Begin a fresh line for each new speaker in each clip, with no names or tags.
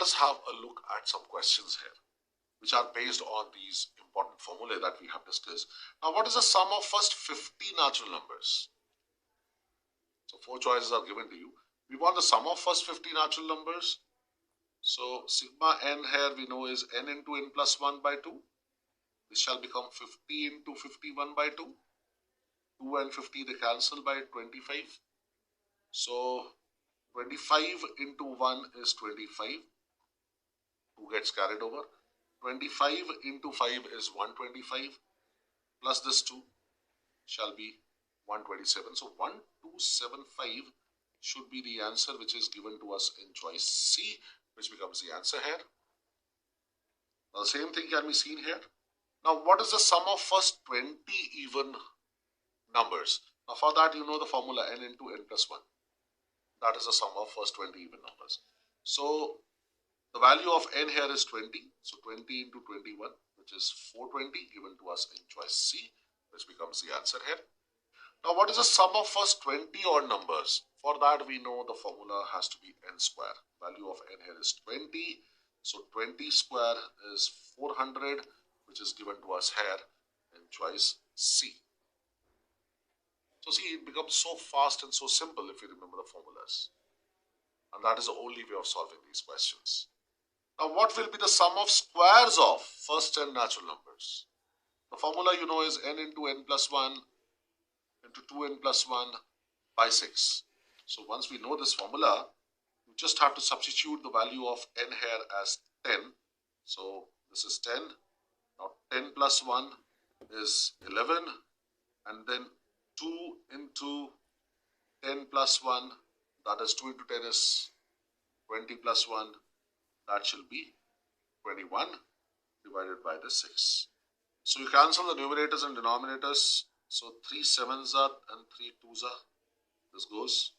us have a look at some questions here, which are based on these important formulae that we have discussed. Now, what is the sum of first 50 natural numbers? So 4 choices are given to you. We want the sum of first 50 natural numbers. So sigma n here we know is n into n plus 1 by 2. This shall become 50 into 51 by 2. 2 and 50 they cancel by 25. So 25 into 1 is 25. 2 gets carried over. 25 into 5 is 125. Plus this 2 shall be 127. So 1275 should be the answer which is given to us in choice C, which becomes the answer here. Now the same thing can be seen here. Now what is the sum of first 20 even numbers? Now for that you know the formula n into n plus 1. That is the sum of first 20 even numbers. So the value of n here is 20. So 20 into 21, which is 420 given to us in choice C, which becomes the answer here. Now what is the sum of first 20 odd numbers? For that we know the formula has to be n square. Value of n here is 20. So 20 square is 400, which is given to us here in choice C. So see, it becomes so fast and so simple if you remember the formulas. And that is the only way of solving these questions. Now what will be the sum of squares of first 10 natural numbers? The formula you know is n into n plus 1 into 2n plus 1 by 6. So once we know this formula, you just have to substitute the value of n here as 10. So this is 10. Now 10 plus 1 is 11. And then 2 into 10 plus 1, that is 2 into 10 is 20 plus 1, that shall be 21 divided by the 6. So you cancel the numerators and denominators. So 3 7s are and 3 2s are. This goes.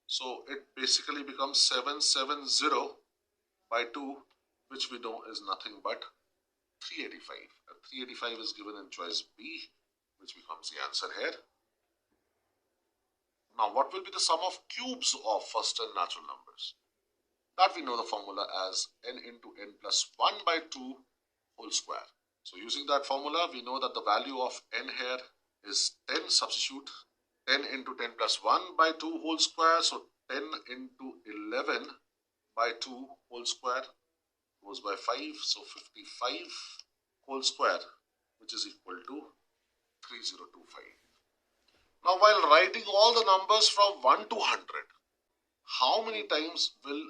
So it basically becomes 770 by 2, which we know is nothing but 385. And 385 is given in choice B, which becomes the answer here. Now what will be the sum of cubes of first 10 natural numbers? That we know the formula as n into n plus 1 by 2 whole square. So using that formula, we know that the value of n here is 10. Substitute 10 into 10 plus 1 by 2 whole square. So 10 into 11 by 2 whole square goes by 5. So 55 whole square, which is equal to 3025. Now while writing all the numbers from 1 to 100, how many times will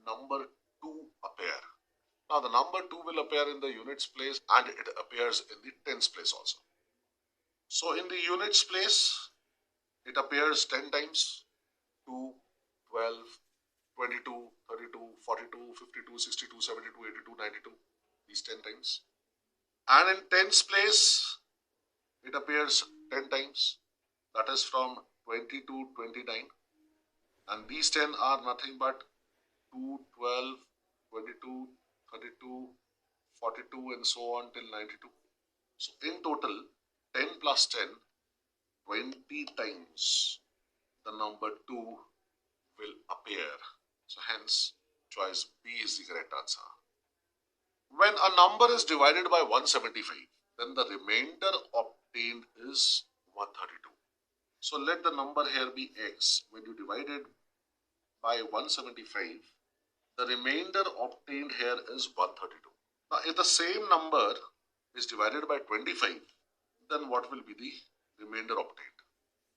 number 2 appear? Now the number 2 will appear in the units place and it appears in the tens place also. So in the units place, it appears 10 times, 2, 12, 22, 32, 42, 52, 62, 72, 82, 92, these 10 times. And in tens place, it appears 10 times, that is from 20 to 29. And these 10 are nothing but 2, 12, 22, 32, 42 and so on till 92. So in total, 10 plus 10, 20 times the number 2 will appear. So hence, choice B is the correct answer. When a number is divided by 175, then the remainder obtained is 132. So let the number here be x. When you divide it by 175, the remainder obtained here is 132. Now if the same number is divided by 25, then what will be the remainder obtained?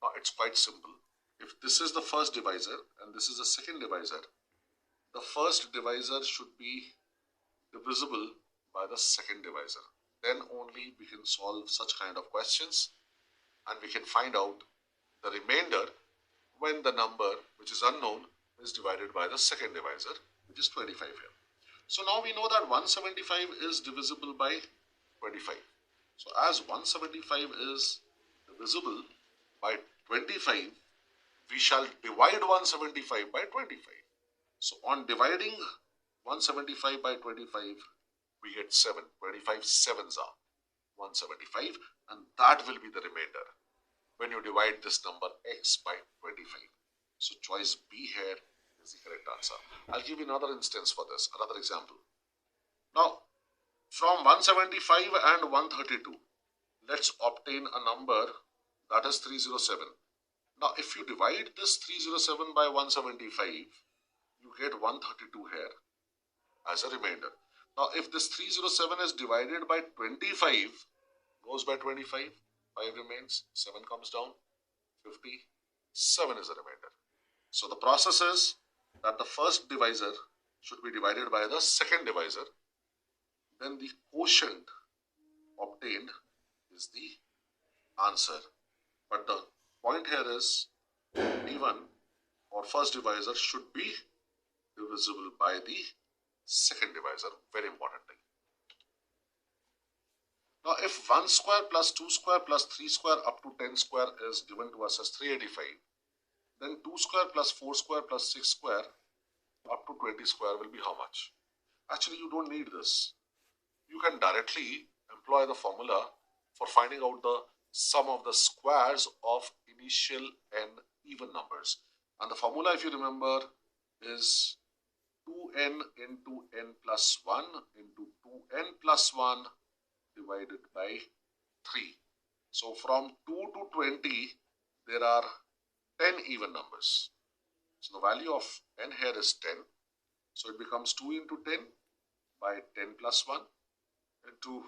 Now it's quite simple. If this is the first divisor and this is the second divisor, the first divisor should be divisible by the second divisor. Then only we can solve such kind of questions and we can find out the remainder when the number which is unknown is divided by the second divisor, which is 25 here. So now we know that 175 is divisible by 25. So as 175 is divisible by 25, we shall divide 175 by 25. So on dividing 175 by 25, we get 7. 25 sevens are 175 and that will be the remainder when you divide this number x by 25. So choice B here is the correct answer. I'll give you another instance for this, another example. Now, from 175 and 132, let's obtain a number that is 307. Now, if you divide this 307 by 175, you get 132 here as a remainder. Now, if this 307 is divided by 25, goes by 25, 5 remains, 7 comes down, 50, 7 is the remainder. So the process is that the first divisor should be divided by the second divisor. Then the quotient obtained is the answer. But the point here is D1 or first divisor should be divisible by the second divisor. Very important thing. Now, if 1 square plus 2 square plus 3 square up to 10 square is given to us as 385, then 2 square plus 4 square plus 6 square up to 20 square will be how much? Actually, you don't need this. You can directly employ the formula for finding out the sum of the squares of initial n even numbers. And the formula, if you remember, is 2n into n plus 1 into 2n plus 1 divided by 3. So from 2 to 20, there are 10 even numbers. So the value of n here is 10. So it becomes 2 into 10 by 10 plus 1 into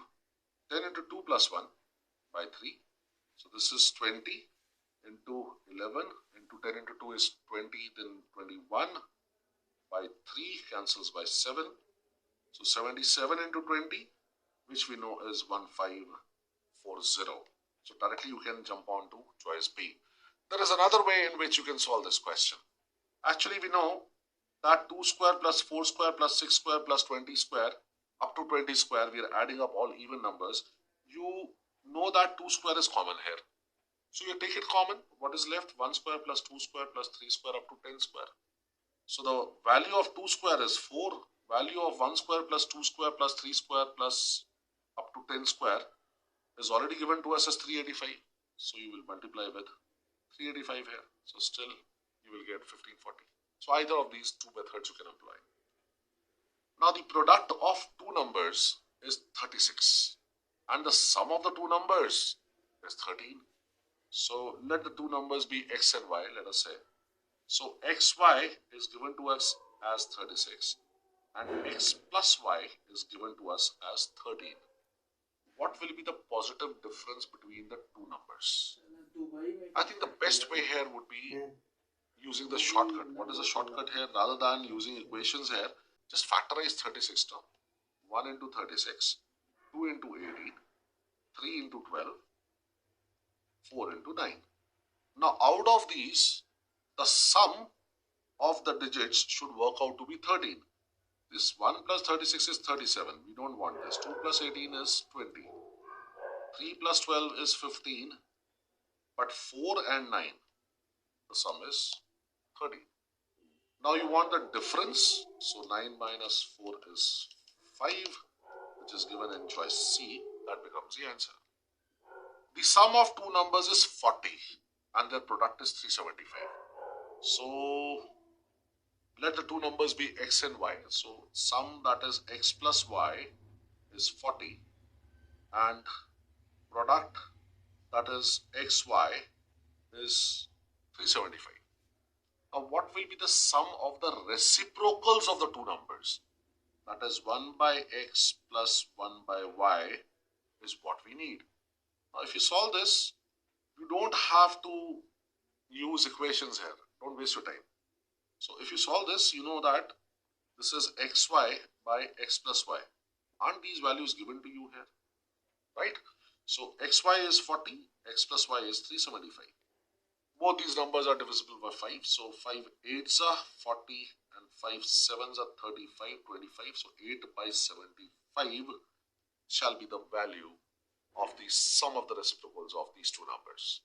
10 into 2 plus 1 by 3. So this is 20 into 11 into 10 into 2 is 20, then 21 by 3 cancels by 7. So 77 into 20, which we know is 1540. So directly you can jump on to choice B. There is another way in which you can solve this question. Actually, we know that 2 square plus 4 square plus 6 square plus 20 square up to 20 square, we are adding up all even numbers. You know that 2 square is common here. So you take it common. What is left? 1 square plus 2 square plus 3 square up to 10 square. So the value of 2 square is 4. Value of 1 square plus 2 square plus 3 square plus up to 10 square is already given to us as 385. So you will multiply with 385 here. So still you will get 1540. So either of these two methods you can employ. Now the product of two numbers is 36 and the sum of the two numbers is 13. So let the two numbers be x and y, let us say. So xy is given to us as 36 and x plus y is given to us as 13. What will be the positive difference between the two numbers? I think the best way here would be using the shortcut. What is the shortcut here? Rather than using equations here, just factorize 36 term. 1 into 36, 2 into 18, 3 into 12, 4 into 9. Now out of these, the sum of the digits should work out to be 13. This 1 plus 36 is 37. We don't want this. 2 plus 18 is 20. 3 plus 12 is 15. But 4 and 9, the sum is 13. Now you want the difference. So 9 minus 4 is 5, which is given in choice C. That becomes the answer. The sum of two numbers is 40 and their product is 375. So let the two numbers be x and y. So sum, that is x plus y, is 40 and product, that is xy, is 375. Now what will be the sum of the reciprocals of the two numbers? That is 1 by x plus 1 by y is what we need. Now if you solve this, you don't have to use equations here. Don't waste your time. So if you solve this, you know that this is xy by x plus y. Aren't these values given to you here? Right? So xy is 40, x plus y is 375. Both these numbers are divisible by 5. So 5 8s are 40 and 5 7s are 35, 25. So 8 by 75 shall be the value of the sum of the reciprocals of these two numbers.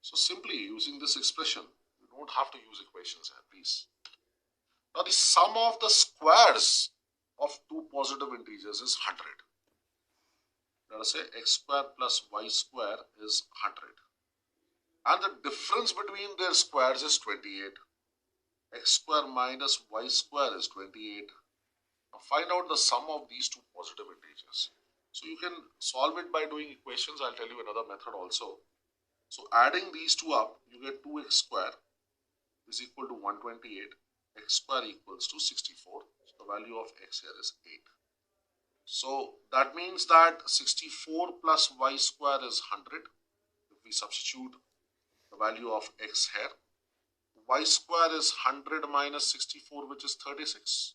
So simply using this expression, you don't have to use equations here, please. Now the sum of the squares of two positive integers is 100. Let us say x square plus y square is 100. And the difference between their squares is 28. x square minus y square is 28. Now find out the sum of these two positive integers. So you can solve it by doing equations. I'll tell you another method also. So adding these two up, you get 2x square is equal to 128. X square equals to 64. So the value of x here is 8. So that means that 64 plus y square is 100. If we substitute the value of x here, y square is 100 minus 64, which is 36.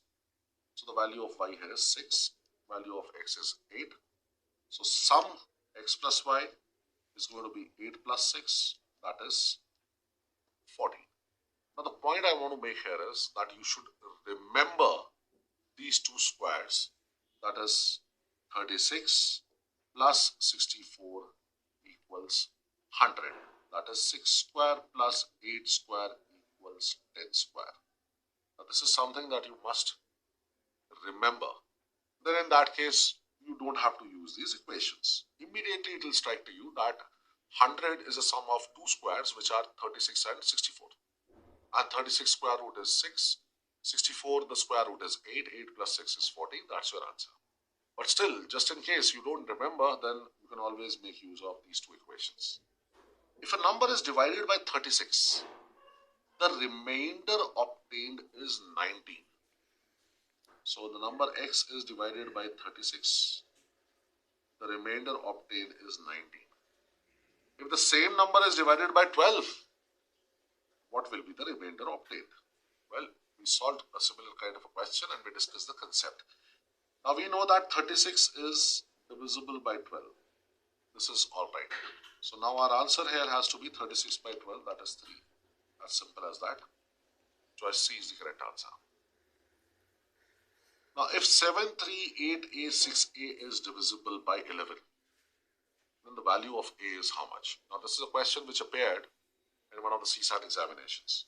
So the value of y here is 6. Value of x is 8. So sum x plus y is going to be 8 plus 6, that is 40. Now the point I want to make here is that you should remember these two squares, that is 36 plus 64 equals 100. That is 6 square plus 8 square equals 10 square. Now this is something that you must remember. Then in that case, you don't have to use these equations. Immediately it will strike to you that 100 is a sum of two squares, which are 36 and 64. And 36 square root is 6. 64, the square root is 8. 8 plus 6 is 40. That's your answer. But still, just in case you don't remember, then you can always make use of these two equations. If a number is divided by 36, the remainder obtained is 19. So the number x is divided by 36. The remainder obtained is 19. If the same number is divided by 12, what will be the remainder obtained? Well, we solved a similar kind of a question and we discussed the concept. Now we know that 36 is divisible by 12. This is alright. So now our answer here has to be 36 by 12, that is 3. As simple as that. Choice C is the correct answer. Now if 738A6A is divisible by 11, then the value of A is how much? Now this is a question which appeared in one of the CSAT examinations.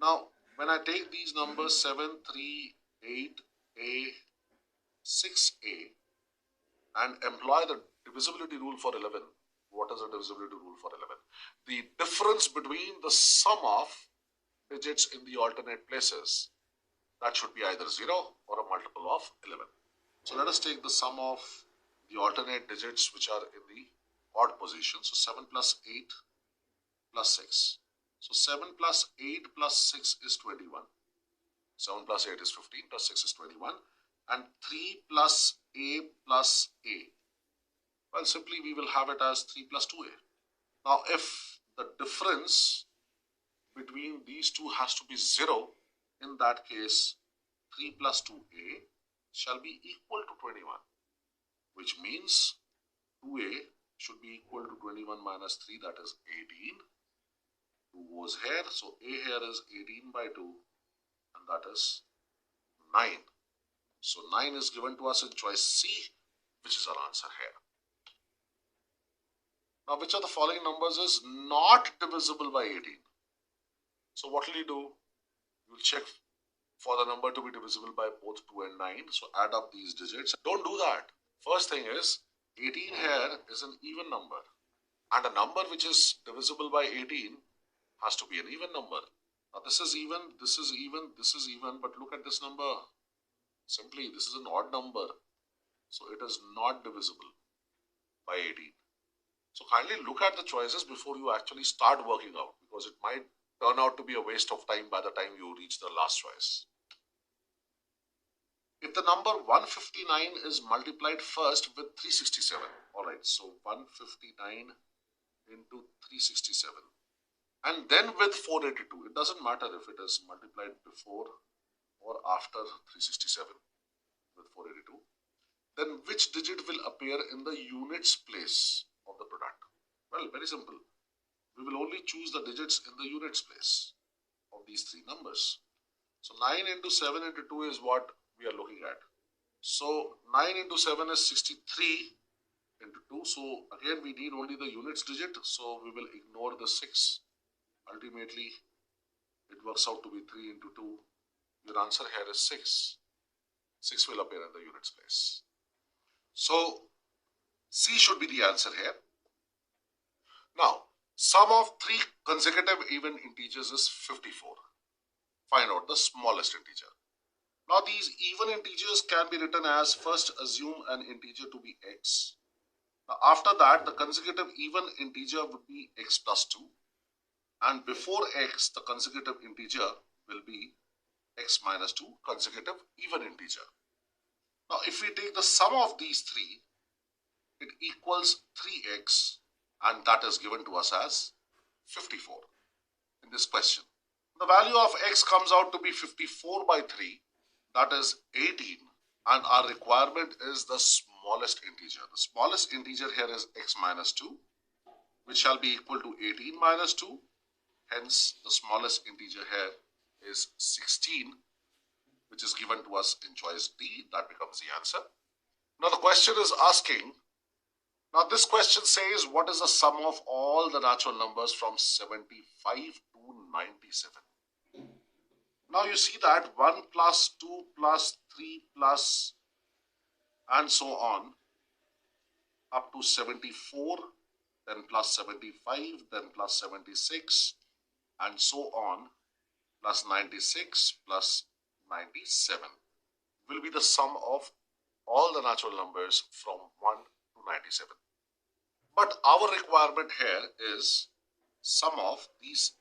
Now when I take these numbers 738A6A and employ the divisibility rule for 11, what is the divisibility rule for 11? The difference between the sum of digits in the alternate places, that should be either 0 or a multiple of 11. So let us take the sum of the alternate digits which are in the odd position. So 7 plus 8 plus 6. So 7 plus 8 plus 6 is 21. 7 plus 8 is 15 plus 6 is 21. And 3 plus A plus A. Well, simply we will have it as 3 plus 2A. Now if the difference between these two has to be 0, in that case 3 plus 2A shall be equal to 21, which means 2A should be equal to 21 minus 3, that is 18. 2 goes here, so A here is 18 by 2 and that is 9. So 9 is given to us in choice C, which is our answer here. Now which of the following numbers is not divisible by 18? So what will you do? You will check for the number to be divisible by both 2 and 9. So add up these digits. Don't do that. First thing is 18 here is an even number. And a number which is divisible by 18 has to be an even number. Now this is even, this is even, this is even, but look at this number. Simply this is an odd number. So it is not divisible by 18. So kindly look at the choices before you actually start working out, because it might turn out to be a waste of time by the time you reach the last choice. If the number 159 is multiplied first with 367, alright, so 159 into 367 and then with 482, it doesn't matter if it is multiplied before or after 367 with 482, then which digit will appear in the units place of the product? Well, very simple. We will only choose the digits in the units place of these three numbers. So 9 into 7 into 2 is what we are looking at. So 9 into 7 is 63 into 2. So again we need only the units digit. So we will ignore the 6. Ultimately it works out to be 3 into 2. Your answer here is 6. 6 will appear in the units place. So C should be the answer here. Now, sum of three consecutive even integers is 54. find out the smallest integer. Now these even integers can be written as, first assume an integer to be x. Now after that the consecutive even integer would be x plus 2, and before x the consecutive integer will be x minus 2, consecutive even integer. Now if we take the sum of these three, it equals 3x, and that is given to us as 54 in this question. The value of x comes out to be 54 by 3, that is 18, and our requirement is the smallest integer. The smallest integer here is x minus 2, which shall be equal to 18 minus 2. Hence, the smallest integer here is 16, which is given to us in choice D. That becomes the answer. Now, the question is asking, now this question says, what is the sum of all the natural numbers from 75 to 97? Now you see that 1 plus 2 plus 3 plus and so on up to 74, then plus 75, then plus 76 and so on, plus 96 plus 97 will be the sum of all the natural numbers from 1 to 97. But our requirement here is sum of these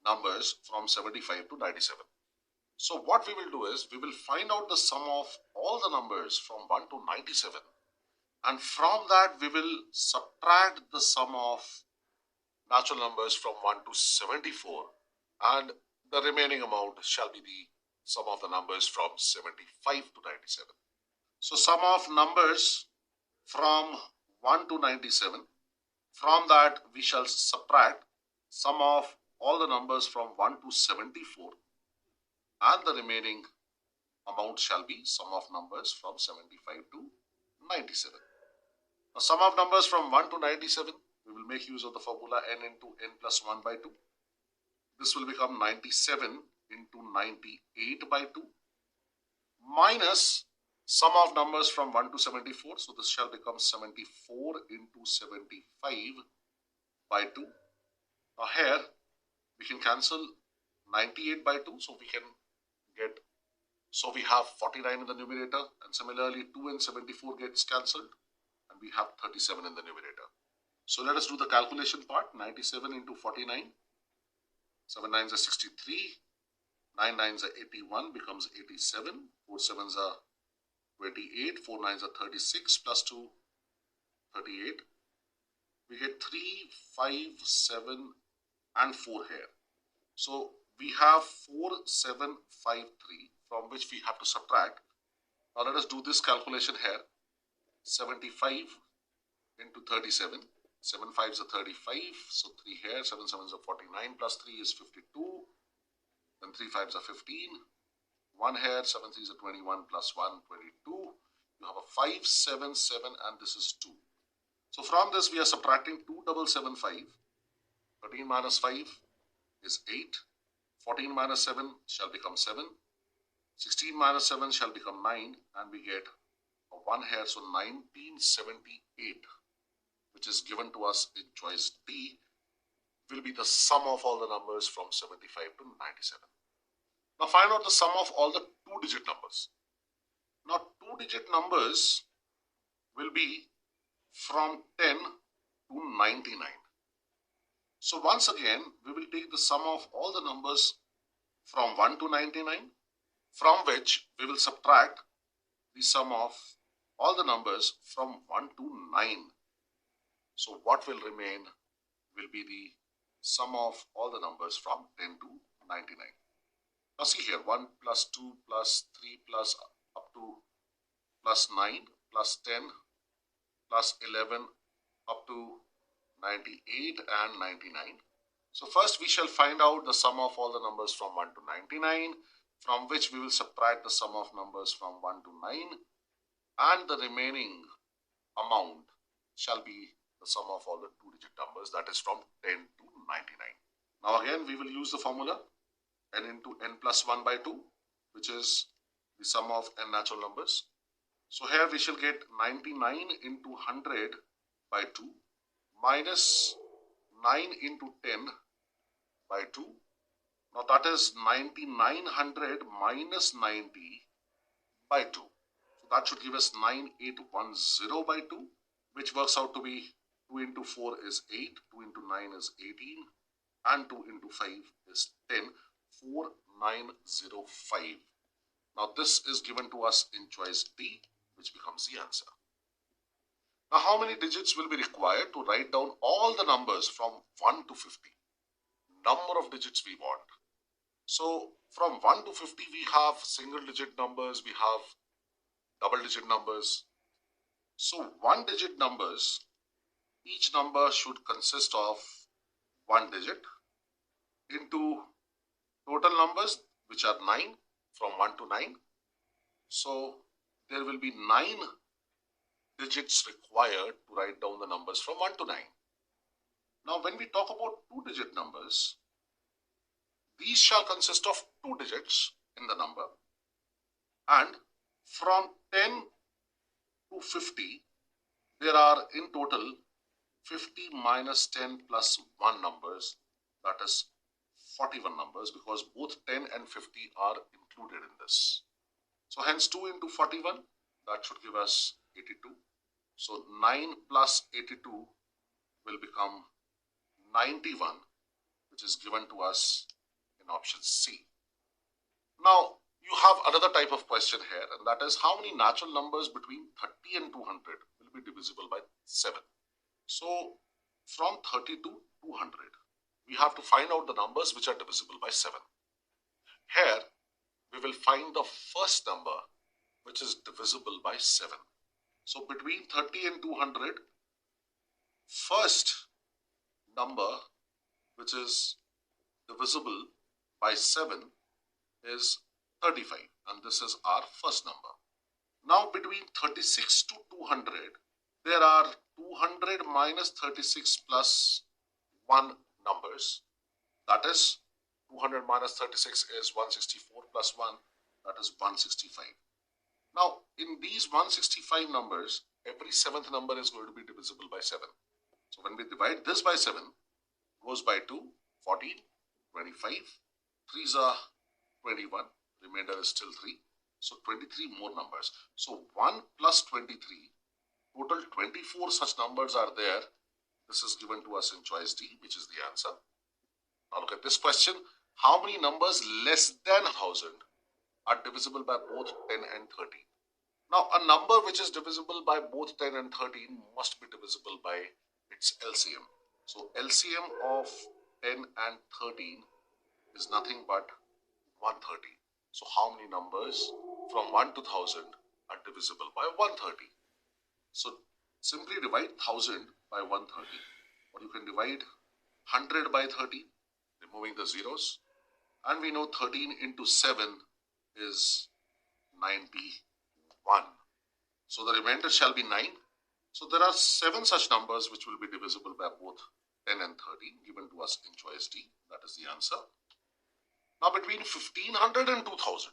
numbers from 75 to 97. So what we will do is, we will find out the sum of all the numbers from 1 to 97, and from that we will subtract the sum of natural numbers from 1 to 74, and the remaining amount shall be the sum of the numbers from 75 to 97. So sum of numbers from 1 to 97, from that we shall subtract sum of all the numbers from 1 to 74, and the remaining amount shall be sum of numbers from 75 to 97. Now sum of numbers from 1 to 97, we will make use of the formula n into n plus 1 by 2. This will become 97 into 98 by 2 minus sum of numbers from 1 to 74. So this shall become 74 into 75 by 2. Now here we can cancel 98 by 2. So we can get, so we have 49 in the numerator, and similarly 2 and 74 gets cancelled, and we have 37 in the numerator. So let us do the calculation part. 97 into 49, 7 9s are 63, 9 9s are 81, becomes 87, 4 7s are 28, 4 9s are 36, plus 2, 38. We get 3, 5, 7 and 4 here. So we have 4, 7, 5, 3, from which we have to subtract. Now let us do this calculation here. 75 into 37. 7 5s are 35. So 3 here. 7 7s are 49. Plus 3 is 52. Then 3 5s are 15. 1 here. 7 3s are 21. Plus 1, 22. You have a 5, 7, 7, and this is 2. So from this we are subtracting 2775. 13 minus 5 is 8. 14 minus 7 shall become 7. 16 minus 7 shall become 9, and we get a 1 here. So 1978, which is given to us in choice D, will be the sum of all the numbers from 75 to 97. Now find out the sum of all the two-digit numbers. Now two-digit numbers will be from 10 to 99. So once again, we will take the sum of all the numbers from 1 to 99, from which we will subtract the sum of all the numbers from 1 to 9. So what will remain will be the sum of all the numbers from 10 to 99. Now see here, 1 plus 2 plus 3 plus up to plus 9 plus 10 plus 11 up to 98 and 99. So first we shall find out the sum of all the numbers from 1 to 99, from which we will subtract the sum of numbers from 1 to 9, and the remaining amount shall be the sum of all the two-digit numbers, that is from 10 to 99. Now again we will use the formula n into n plus 1 by 2, which is the sum of n natural numbers. So here we shall get 99 into 100 by 2 minus 9 into 10 by 2. Now that is 9900 minus 90 by 2. So that should give us 9810 by 2, which works out to be 2 into 4 is 8, 2 into 9 is 18, and 2 into 5 is 10, 4905. Now this is given to us in choice D, which becomes the answer. Now how many digits will be required to write down all the numbers from 1 to 50? Number of digits we want. So from 1 to 50 we have single digit numbers, we have double digit numbers. So one digit numbers, each number should consist of one digit into total numbers, which are 9 from 1 to 9. So there will be 9 digits required to write down the numbers from 1 to 9. Now when we talk about two-digit numbers, these shall consist of 2 digits in the number, and from 10 to 50 there are in total 50 minus 10 plus 1 numbers, that is 41 numbers, because both 10 and 50 are included in this. So hence 2 into 41, that should give us 82. So 9 plus 82 will become 91, which is given to us in option C. Now you have another type of question here, and that is how many natural numbers between 30 and 200 will be divisible by 7. So from 30 to 200, we have to find out the numbers which are divisible by 7. Here we will find the first number which is divisible by 7. So between 30 and 200, first number which is divisible by 7 is 35, and this is our first number. Now between 36 to 200, there are 200 minus 36 plus 1 numbers. That is 200 minus 36 is 164 plus 1, that is 165. Now in these 165 numbers, every 7th number is going to be divisible by 7. So when we divide this by 7, goes by 2, 14, 25, 3s are 21, remainder is still 3. So 23 more numbers. So 1 plus 23, total 24 such numbers are there. This is given to us in choice D, which is the answer. Now look at this question. How many numbers less than 1000 are divisible by both 10 and 13? Now a number which is divisible by both 10 and 13 must be divisible by its LCM. So LCM of 10 and 13 is nothing but 130. So how many numbers from 1 to 1000 are divisible by 130? So simply divide 1000 by 130, or you can divide 100 by 30, removing the zeros, and we know 13 into 7 is 91. So the remainder shall be 9. So there are 7 such numbers which will be divisible by both 10 and 13, given to us in choice D. That is the answer. Now between 1500 and 2000,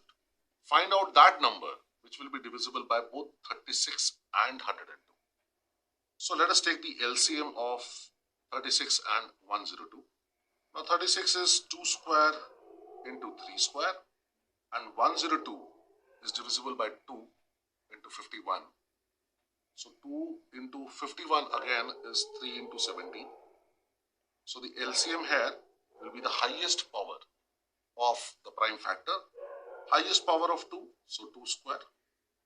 find out that number which will be divisible by both 36 and 102. So let us take the LCM of 36 and 102. Now 36 is 2 square into 3 square, and 102 is divisible by 2 into 51. So 2 into 51 again is 3 into 17. So the LCM here will be the highest power of the prime factor. Highest power of 2, so 2 square.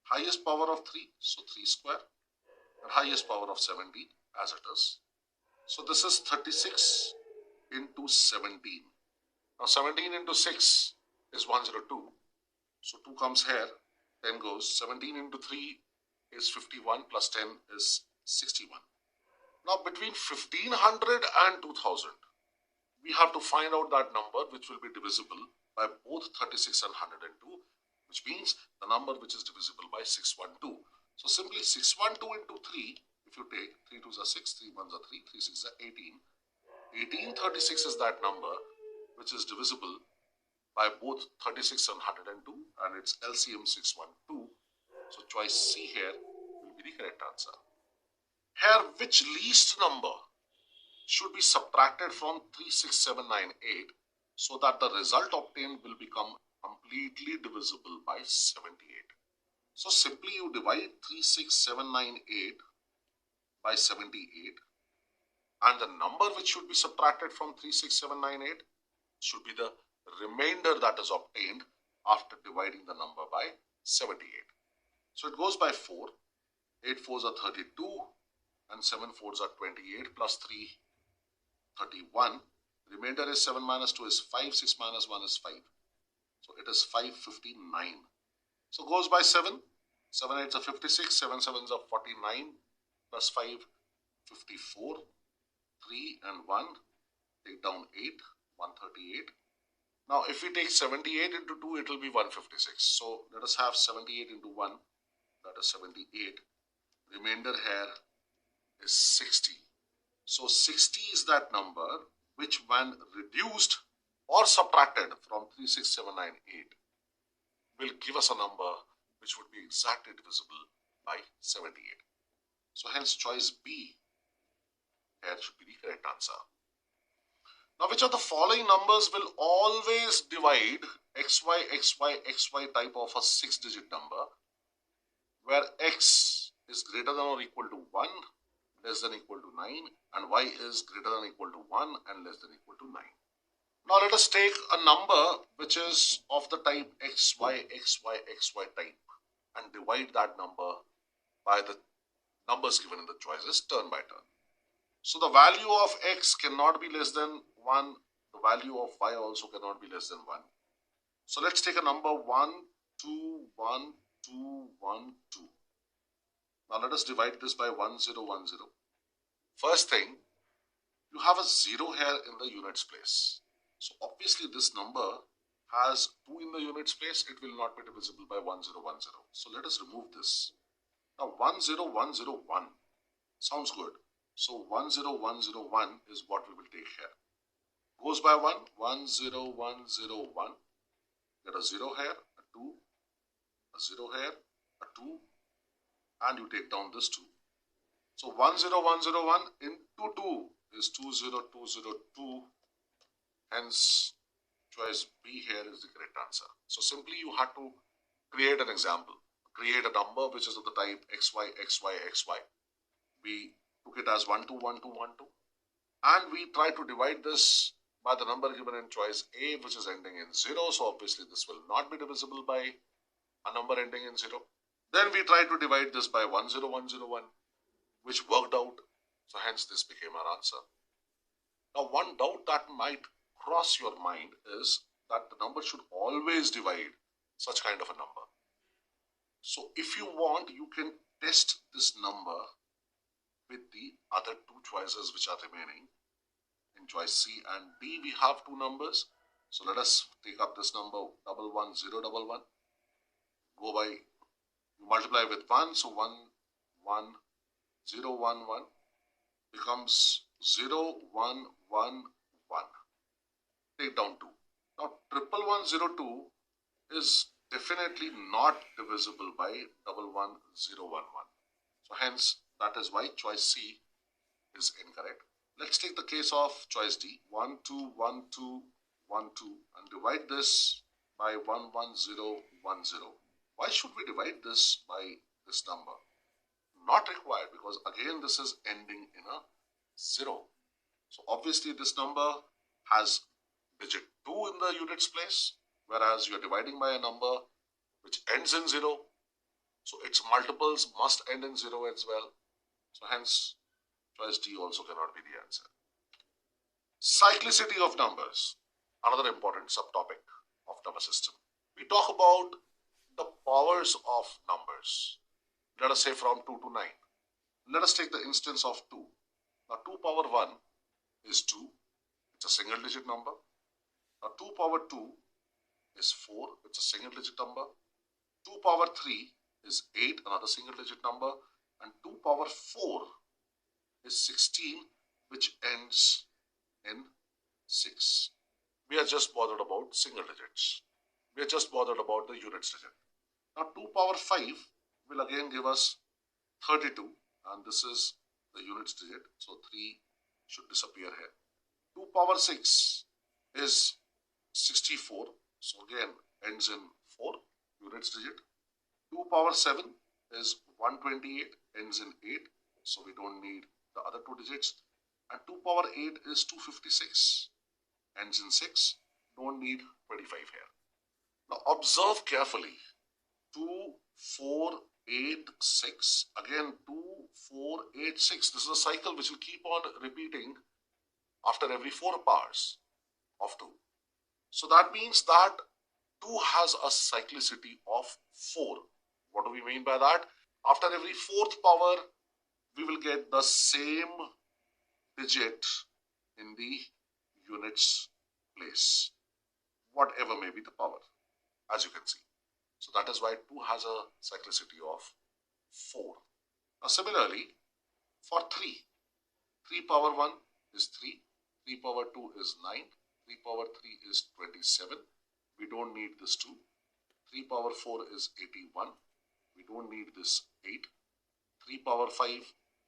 Highest power of 3, so 3 square. And highest power of 17 as it is. So this is 36 into 17. Now 17 into 6 is 102. So 2 comes here, 10 goes. 17 into 3 is 51 plus 10 is 61. Now between 1500 and 2000, we have to find out that number which will be divisible by both 36 and 102, which means the number which is divisible by 612. So simply 612 into 3, if you take 3 2s are 6, 3 1s are 3, 3 6s are 18. 1836 is that number which is divisible by both 36 and 102, and its LCM 612. So choice C here will be the correct answer. Here, which least number should be subtracted from 36798 so that the result obtained will become completely divisible by 78. So simply you divide 36798 by 78, and the number which should be subtracted from 36798 should be the remainder that is obtained after dividing the number by 78. So it goes by 4. 8 fours are 32 and 7 fours are 28 plus 3, 31. Remainder is 7 minus 2 is 5, 6 minus 1 is 5. So it is 559. So goes by 7. 7 8s are 56, 7 7s are 49 plus 5, 54. 3 and 1, take down 8, 138. Now if we take 78 into 2, it will be 156. So let us have 78 into 1, that is 78. Remainder here is 60. So 60 is that number which, when reduced or subtracted from 36798, will give us a number which would be exactly divisible by 78. So hence choice B here should be the correct answer. Now, which of the following numbers will always divide xy, xy, xy type of a 6-digit number, where x is greater than or equal to 1, less than equal to 9, and y is greater than equal to 1 and less than equal to 9. Now let us take a number which is of the type xy, xy, xy type and divide that number by the numbers given in the choices turn by turn. So the value of x cannot be less than 1. The value of y also cannot be less than 1. So let's take a number 1, 2, 1, 2, 1, 2. Now let us divide this by 1, 0, 1, 0. First thing, you have a 0 here in the units place. So obviously this number has 2 in the units place. It will not be divisible by 1, 0, 1, 0. So let us remove this. Now 1, 0, 1, 0, 1 sounds good. So 1, 0, 1, 0, 1 is what we will take here. Goes by 1, 1, 0, 1, 0, 1. Get a 0 here, a 2, a 0 here, a 2, and you take down this 2. So 1, 0, 1, 0, 1 into 2 is 2, 0, 2, 0, 2. Hence, choice B here is the correct answer. So simply you had to create an example. Create a number which is of the type xy, xy, xy. We took it as 1, 2, 1, 2, 1, 2. And we try to divide this by the number given in choice A, which is ending in 0. So obviously this will not be divisible by a number ending in 0. Then we try to divide this by 1, 0, 1, 0, 1, which worked out. So hence this became our answer. Now one doubt that might cross your mind is that the number should always divide such kind of a number. So if you want, you can test this number with the other two choices which are remaining. In choice C and D, we have two numbers. So let us take up this number 11011. Go by, you multiply with 1, so 11011 becomes 0111. Take down 2. Now 11102 is definitely not divisible by 11011. So hence that is why choice C is incorrect. Let's take the case of choice D, 1, 2, 1, 2, 1, 2, and divide this by 11010. Why should we divide this by this number? Not required, because again this is ending in a 0. So obviously this number has digit 2 in the units place, whereas you are dividing by a number which ends in 0. So its multiples must end in 0 as well. So hence choice D also cannot be the answer. Cyclicity of numbers, another important subtopic of number system. We talk about the powers of numbers. Let us say from 2 to 9. Let us take the instance of 2. Now 2 power 1 is 2. It's a single digit number. Now 2 power 2 is 4. It's a single digit number. 2 power 3 is 8, another single digit number. And 2 power 4 is 16, which ends in 6. We are just bothered about single digits. We are just bothered about the units digit. Now 2 power 5 will again give us 32, and this is the units digit. So 3 should disappear here. 2 power 6 is 64. So again, ends in 4 units digit. 2 power 7 is 128, ends in 8. So we don't need the other two digits. And 2 power 8 is 256, ends in 6. Don't need 25 here. Now observe carefully. 2, 4, 8, 6. Again 2, 4, 8, 6. This is a cycle which will keep on repeating after every 4 powers of 2. So that means that 2 has a cyclicity of 4. What do we mean by that? After every 4th power, we will get the same digit in the units place, whatever may be the power, as you can see. So that is why 2 has a cyclicity of 4. Now similarly, for 3, 3 power 1 is 3, 3 power 2 is 9, 3 power 3 is 27. We don't need this 2. 3 power 4 is 81. We don't need this 8. 3 power 5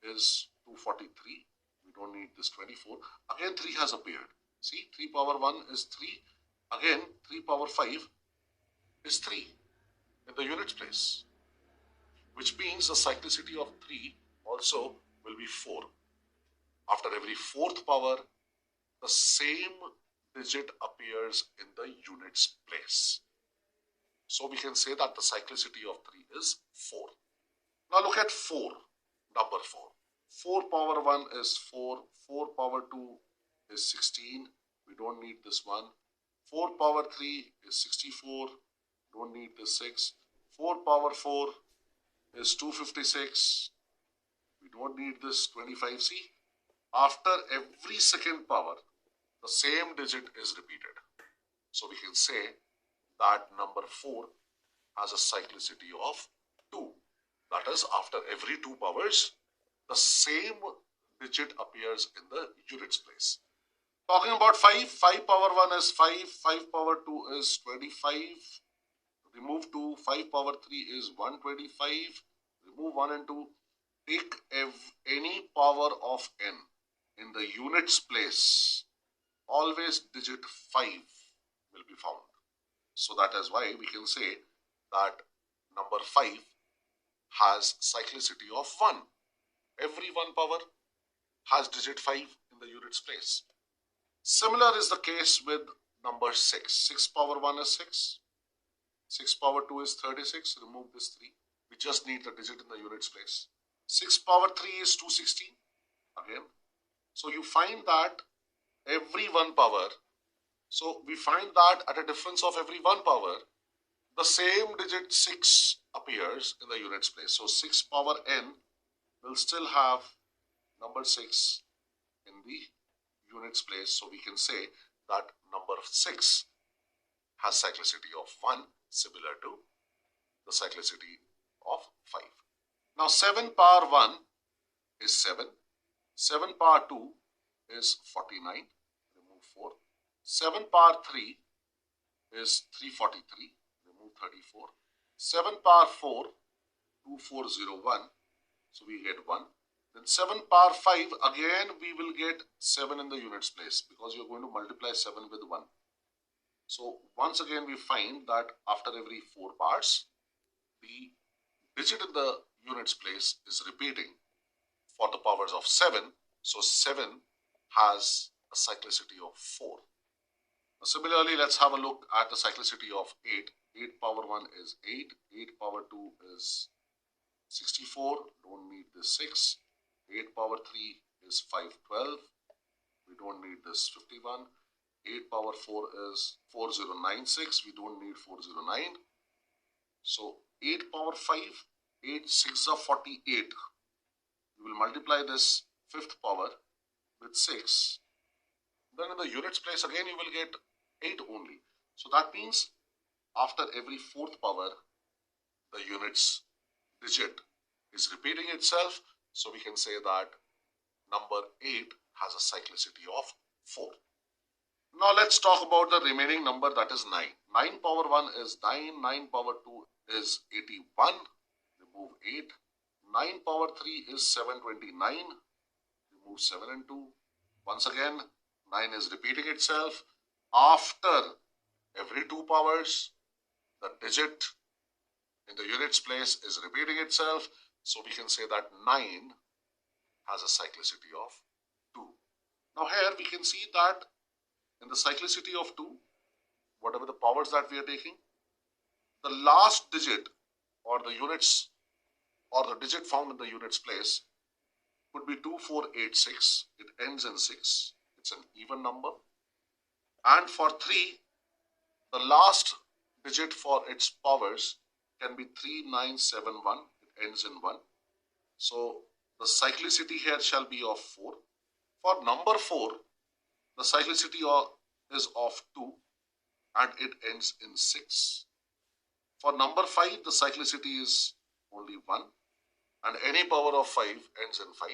is 243. We don't need this 24. Again 3 has appeared. See, 3 power 1 is 3. Again 3 power 5 is 3 in the units place, which means the cyclicity of 3 also will be 4. After every 4th power, the same digit appears in the units place. So we can say that the cyclicity of 3 is 4. Now look at 4, number 4. 4 power 1 is 4, 4 power 2 is 16, we don't need this 1. 4 power 3 is 64, don't need this 6. 4 power 4 is 256, we don't need this 25. See, after every second power, the same digit is repeated. So we can say that number 4 has a cyclicity of 2. That is, after every 2 powers, the same digit appears in the units place. Talking about 5, 5 power 1 is 5, 5 power 2 is 25. Remove 2, 5 power 3 is 125. Remove 1 and 2. Take any power of n in the units place. Always digit 5 will be found. So that is why we can say that number 5 has cyclicity of 1. Every 1 power has digit 5 in the units place. Similar is the case with number 6. 6 power 1 is 6. 6 power 2 is 36. Remove this 3. We just need the digit in the units place. 6 power 3 is 216. Again. So you find that every 1 power, so we find that at a difference of every 1 power, the same digit 6 appears in the units place. So 6 power n will still have number 6 in the units place. So we can say that number 6 has cyclicity of 1, similar to the cyclicity of 5. Now 7 power 1 is 7. 7 power 2 is 49. Remove 4. 7 power 3 is 343. Remove 34. 7 power 4, 2401. So we get 1. Then 7 power 5, again we will get 7 in the units place because you're going to multiply 7 with 1. So once again we find that after every 4 parts, the digit in the units place is repeating for the powers of 7. So 7 has a cyclicity of 4. Now, similarly, let's have a look at the cyclicity of 8. 8 power 1 is 8. 8 power 2 is 64. Don't need this 6. 8 power 3 is 512. We don't need this 51. 8 power 4 is 4096. We don't need 409. So 8 power 5, 8 6 are 48. We will multiply this 5th power with 6. Then in the units place again you will get 8 only. So that means after every 4th power, the units digit is repeating itself. So we can say that number 8 has a cyclicity of 4. Now let's talk about the remaining number, that is 9. 9 power 1 is 9. 9 power 2 is 81. Remove 8. 9 power 3 is 729. Remove 7 and 2. Once again, 9 is repeating itself. After every 2 powers, the digit in the units place is repeating itself. So we can say that 9 has a cyclicity of 2. Now here we can see that in the cyclicity of 2, whatever the powers that we are taking, the last digit or the units or the digit found in the units place could be 2486. It ends in 6. It's an even number. And for 3, the last digit for its powers can be 3971. It ends in 1. So the cyclicity here shall be of 4. For number 4, the cyclicity is of 2 and it ends in 6. For number 5, the cyclicity is only 1 and any power of 5 ends in 5.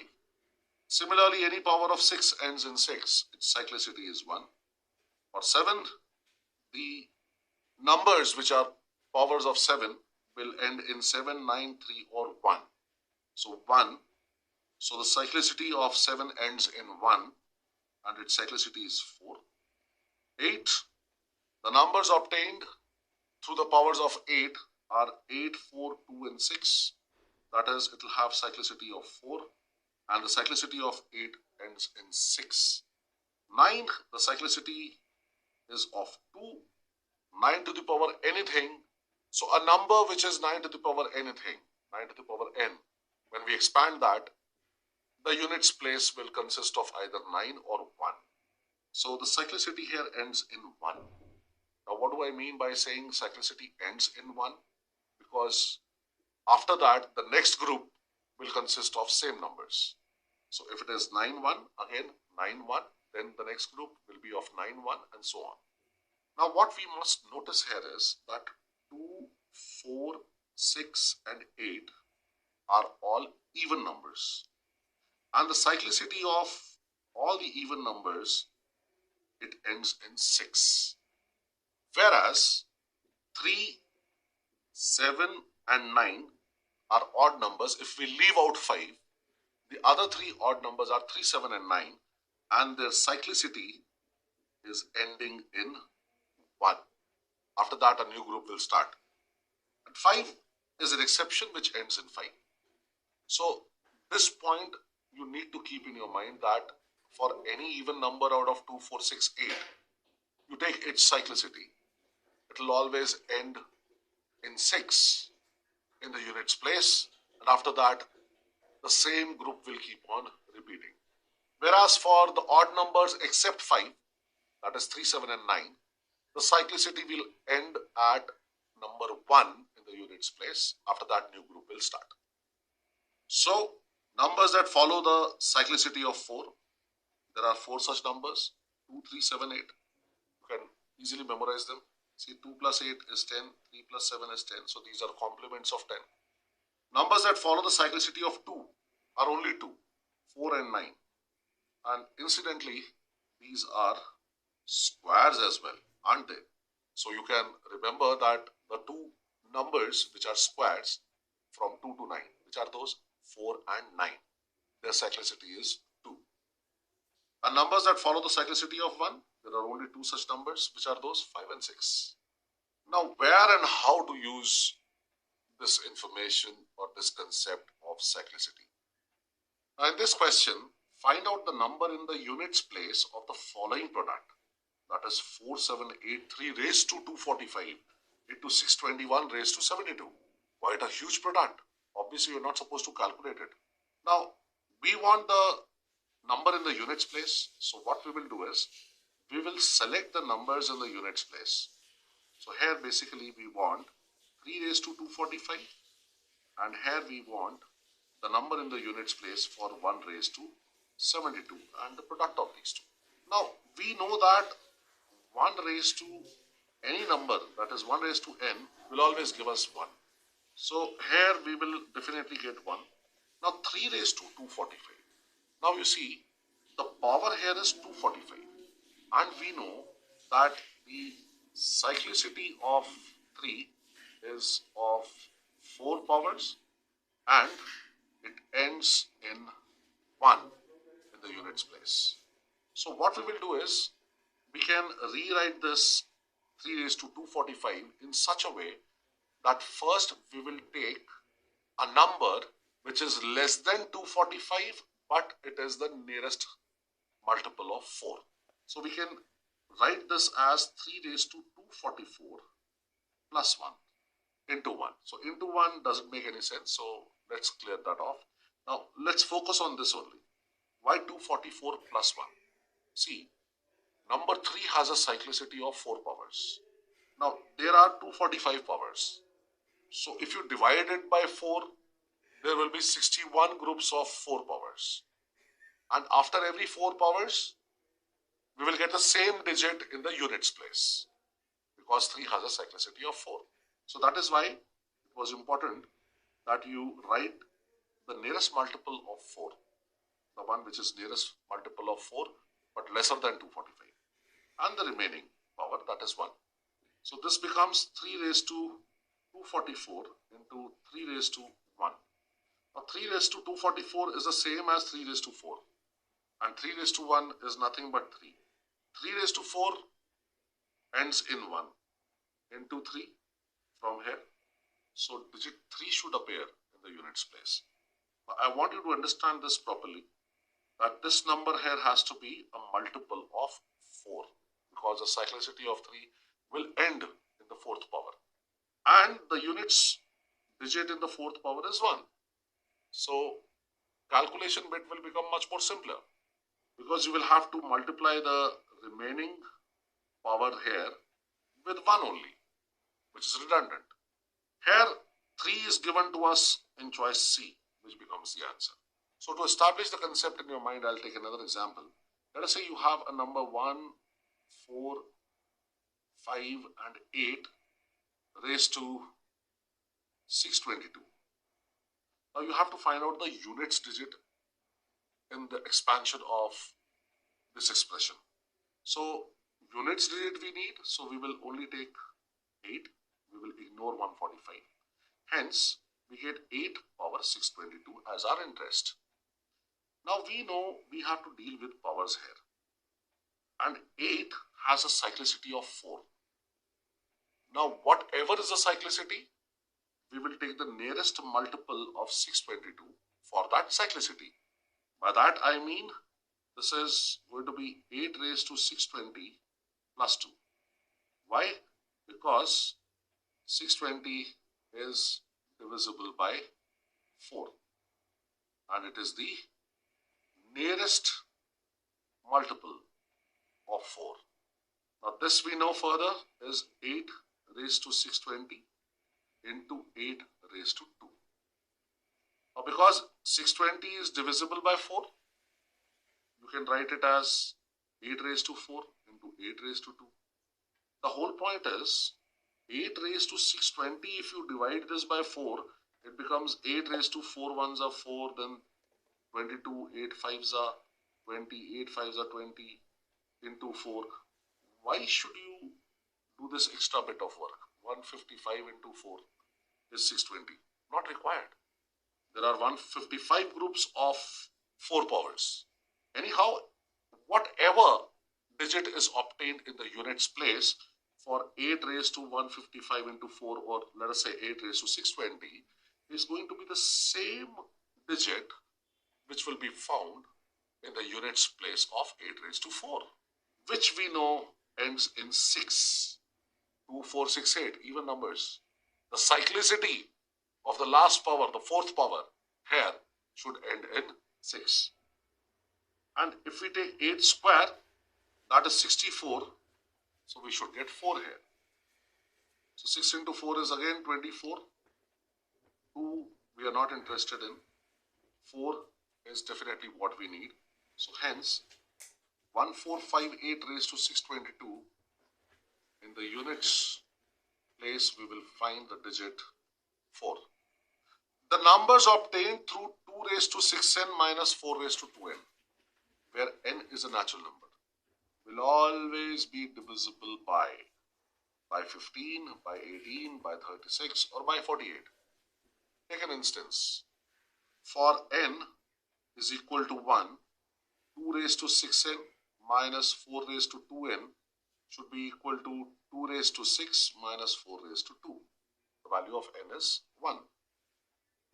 Similarly, any power of 6 ends in 6. Its cyclicity is 1. For 7, the numbers which are powers of 7 will end in 7, 9, 3 or 1. So 1. So the cyclicity of 7 ends in 1 and its cyclicity is 4. 8. The numbers obtained through the powers of 8 are 8, 4, 2 and 6. That is, it will have cyclicity of 4 and the cyclicity of 8 ends in 6. 9, the cyclicity is of 2. 9 to the power anything. So a number which is 9 to the power anything, 9 to the power n, when we expand that, the units place will consist of either 9 or 1. So the cyclicity here ends in 1. Now what do I mean by saying cyclicity ends in 1? Because after that, the next group will consist of same numbers. So if it is 9, 1, again 9, 1, then the next group will be of 9, 1 and so on. Now what we must notice here is that 2, 4, 6 and 8 are all even numbers. And the cyclicity of all the even numbers, it ends in 6. Whereas 3, 7 and 9 are odd numbers. If we leave out 5, the other 3 odd numbers are 3, 7 and 9 and their cyclicity is ending in 1. After that, a new group will start. And 5 is an exception which ends in 5. So this point you need to keep in your mind that for any even number out of 2, 4, 6, 8, you take its cyclicity. It will always end in 6 in the units place, and after that the same group will keep on repeating. Whereas for the odd numbers except 5, that is 3, 7 and 9, the cyclicity will end at number 1 in the units place. After that, new group will start. So numbers that follow the cyclicity of 4, there are 4 such numbers, 2, 3, 7, 8. You can easily memorize them. See, 2 plus 8 is 10, 3 plus 7 is 10. So these are complements of 10. Numbers that follow the cyclicity of 2 are only 2, 4 and 9. And incidentally, these are squares as well, aren't they? So you can remember that the 2 numbers which are squares from 2 to 9, which are those 4 and 9. Their cyclicity is 2. And numbers that follow the cyclicity of 1, there are only 2 such numbers, which are those 5 and 6. Now, where and how to use this information or this concept of cyclicity? Now, in this question, find out the number in the units place of the following product. That is 4783 raised to 245 into 621 raised to 72. Quite a huge product. Obviously, you're not supposed to calculate it. Now, we want the number in the units place. So what we will do is, we will select the numbers in the units place. So here basically we want 3 raised to 245 and here we want the number in the units place for 1 raised to 72 and the product of these two. Now we know that 1 raised to any number, that is 1 raised to n, will always give us 1. So here we will definitely get 1. Now 3 raised to 245. Now you see the power here is 245 and we know that the cyclicity of 3 is of 4 powers and it ends in 1 in the units place. So what we will do is, we can rewrite this 3 raised to 245 in such a way that first we will take a number which is less than 245, but it is the nearest multiple of 4. So we can write this as 3 raised to 244 plus 1 into 1. So into 1 doesn't make any sense, so let's clear that off. Now let's focus on this only. Why 244 plus 1? See, number 3 has a cyclicity of 4 powers. Now there are 245 powers. So if you divide it by 4, there will be 61 groups of 4 powers. And after every 4 powers, we will get the same digit in the units place, because 3 has a cyclicity of 4. So that is why it was important that you write the nearest multiple of 4, the one which is nearest multiple of 4 but lesser than 245, and the remaining power, that is 1. So this becomes 3 raised to 244 into 3 raised to 1. Now 3 raised to 244 is the same as 3 raised to 4, and 3 raised to 1 is nothing but 3. 3 raised to 4 ends in 1 into 3 from here. So digit 3 should appear in the units place. Now, I want you to understand this properly, that this number here has to be a multiple of 4, because the cyclicity of 3 will end in the 4th power, and the units digit in the 4th power is 1. So calculation bit will become much more simpler, because you will have to multiply the remaining power here with 1 only, which is redundant. Here 3 is given to us in choice C, which becomes the answer. So to establish the concept in your mind, I'll take another example. Let us say you have a number 1, 4, 5 and 8 raised to 622. Now you have to find out the units digit in the expansion of this expression. So units digit we need, so we will only take 8, we will ignore 145. Hence, we get 8 power 622 as our interest. Now we know we have to deal with powers here, and 8 has a cyclicity of 4. Now whatever is the cyclicity, we will take the nearest multiple of 622 for that cyclicity. By that I mean this is going to be 8 raised to 620 plus 2. Why? Because 620 is divisible by 4, and it is the nearest multiple of 4. Now this we know further is 8 raised to 620 into 8 raised to 2. Now because 620 is divisible by 4, you can write it as 8 raised to 4 into 8 raised to 2. The whole point is 8 raised to 620, if you divide this by 4, it becomes 8 raised to 4 ones are 4, then 22, 8 fives are 20, 8 fives are 20 into 4. Why should you do this extra bit of work? 155 into 4 is 620. Not required. There are 155 groups of 4 powers. Anyhow, whatever digit is obtained in the units place for 8 raised to 155 into 4, or let us say 8 raised to 620, is going to be the same digit which will be found in the units place of 8 raised to 4, which we know ends in 6. 2, 4, 6, 8, even numbers. The cyclicity of the last power, the 4th power, here should end in 6. And if we take 8 square, that is 64, so we should get 4 here. So 6 into 4 is again 24. 2 we are not interested in. 4 is definitely what we need. So hence 1458 raised to 622, in the units place we will find the digit 4. The numbers obtained through 2 raised to 6n minus 4 raised to 2n, where n is a natural number, will always be divisible by 15, by 18, by 36 or by 48. Take an instance. For n is equal to 1, 2 raised to 6n minus 4 raised to 2n should be equal to 2 raised to 6 minus 4 raised to 2. The value of n is 1.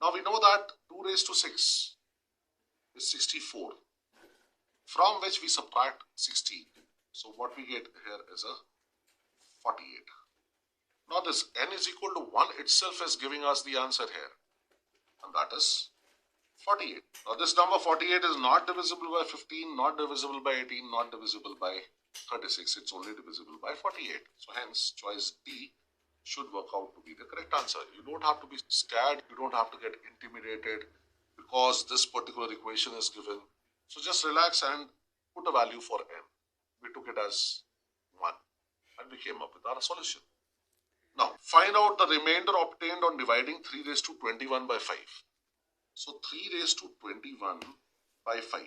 Now we know that 2 raised to 6 is 64, from which we subtract 16. So what we get here is a 48. Now this n is equal to 1 itself is giving us the answer here, and that is 48. Now this number 48 is not divisible by 15, not divisible by 18, not divisible by 36. It's only divisible by 48. So hence choice D should work out to be the correct answer. You don't have to be scared. You don't have to get intimidated because this particular equation is given. So just relax and put a value for n. We took it as 1 and we came up with our solution. Now find out the remainder obtained on dividing 3 raised to 21 by 5. So 3 raised to 21 by 5.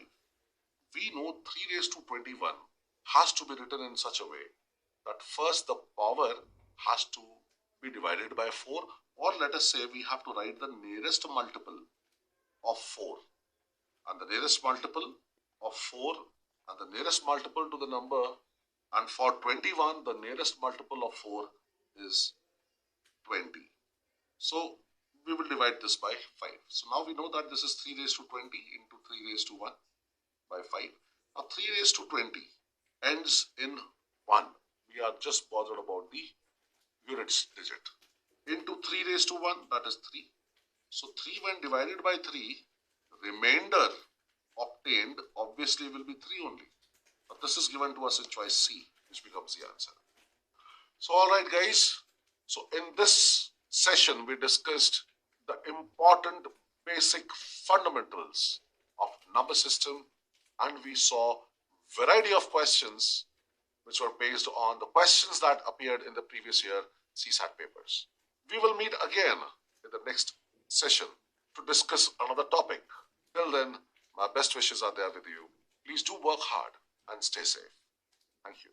We know 3 raised to 21 has to be written in such a way that first the power has to be divided by 4, or let us say we have to write the nearest multiple of 4. And the nearest multiple of 4 and the nearest multiple to the number, and for 21 the nearest multiple of 4 is 20. So we will divide this by 5. So now we know that this is 3 raised to 20 into 3 raised to 1 by 5. Now 3 raised to 20 ends in 1. We are just bothered about the units digit. Into 3 raised to 1, that is 3. So 3 when divided by 3, remainder obtained obviously will be 3 only. But this is given to us in choice C, which becomes the answer. So alright guys, so in this session we discussed the important basic fundamentals of number system, and we saw variety of questions which were based on the questions that appeared in the previous year CSAT papers. We will meet again in the next session to discuss another topic. Till then, my best wishes are there with you. Please do work hard and stay safe. Thank you.